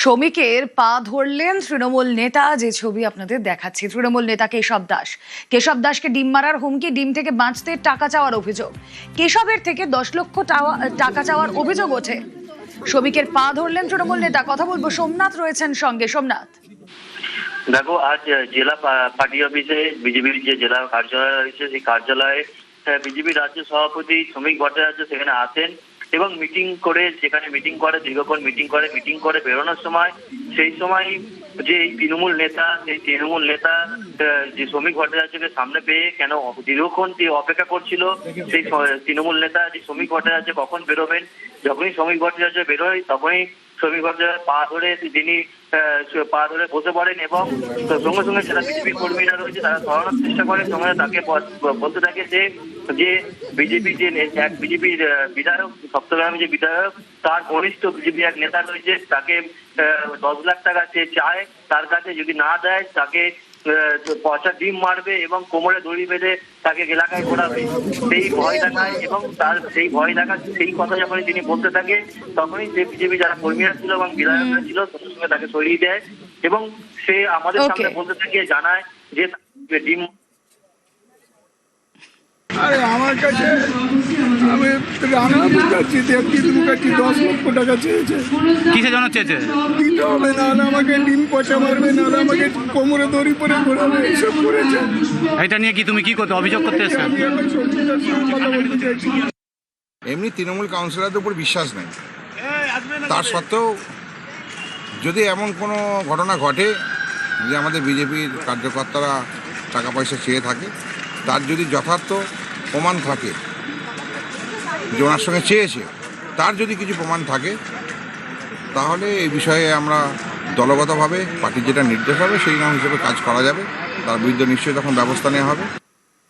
শ্রমিকের পা ধরলেন তৃণমূল নেতা। যে ছবি আপনাদের দেখাচ্ছি, তৃণমূল নেতা কেশব দাসকে ডিম মারার হুমকি, ডিম থেকে বাঁচতে টাকা চাওয়ার অভিযোগ। কেশবের থেকে 10 লক্ষ টাকা চাওয়ার অভিযোগ ওঠে। শ্রমিকের পা ধরলেন তৃণমূল নেতা। কথা বলবো, সোমনাথ রয়েছেন সঙ্গে। সোমনাথ, দেখো, আজ জেলা পার্টি অফিসে বিজেপির যে জেলা কার্যালয় রয়েছে, সেই কার্যালয়ে বিজেপি রাজ্য সভাপতি শ্রমিক ভট্টাচার্য সেখানে আসেন এবং দীর্ঘক্ষণ মিটিং করে বেরোনোর সময়, সেই সময় যে তৃণমূল নেতা যে শ্রমিক ভট্টাচার্যকে সামনে পেয়ে কেন দীর্ঘক্ষণ অপেক্ষা করছিল, সেই তৃণমূল নেতা যে শ্রমিক ভট্টাচার্য কখন বেরোবেন। যখনই শ্রমিক ভট্টাচার্য বেরোয় তখনই শ্রমিক ভট্টাচার্য পা ধরে বসে পড়েন এবং সঙ্গে সঙ্গে যারা বিজেপি কর্মীরা রয়েছে তারা সরানোর চেষ্টা করে। সঙ্গে তাকে বলতে থাকে যে বিজেপির বিধায়ক, সপ্তগ্রামের যে বিধায়ক, তার ঘনিষ্ঠ বিজেপি এক নেতা রয়েছে, তাকে 10 লাখ টাকা সে চায় তার কাছে। যদি না দেয় তাকে পয়সা ডিম মারবে এবং কোমরে দড়ি বেঁধে তাকে এলাকায় ঘোরাবে। সেই ভয় দেখায় এবং তার সেই কথা যখনই তিনি বলতে থাকে, তখনই যে বিজেপি যারা কর্মীরা ছিল এবং বিধায়করা ছিল সঙ্গে সঙ্গে তাকে সরিয়ে দেয় এবং সে আমাদের সামনে বলতে থাকে, জানায় যে ডিম। আরে আমার কাছে আমি রানা মুখার্জি, দেবজিৎ মুখার্জি 10 লক্ষ টাকা চেয়েছে। কিসের জন্য চেয়েছে? দিতে হবে, নাহলে আমাকে ডিম পচা মারবে, নাহলে আমাকে কোমরে দড়ি পরে ঘোরাবে, এইসব করেছে। এটা নিয়ে তুমি কি করতে অভিযোগ করতে এসছো? আমি এখন সত্যিকার সঙ্গে কথা বলতে চাইছি। এমনি তৃণমূল কাউন্সিলরদের উপর বিশ্বাস নেই, তার সত্ত্বেও যদি এমন কোনো ঘটনা ঘটে যে আমাদের বিজেপির কার্যকর্তারা টাকা পয়সা চেয়ে থাকে, তার যদি যথার্থ প্রমাণ থাকে যে ওনার সঙ্গে চেয়েছে, তার যদি কিছু প্রমাণ থাকে, তাহলে এই বিষয়ে আমরা দলগতভাবে পার্টির যেটা নির্দেশ হবে সেই নাম হিসেবে কাজ করা যাবে। তার বিরুদ্ধে নিশ্চয়ই তখন ব্যবস্থা নেওয়া হবে।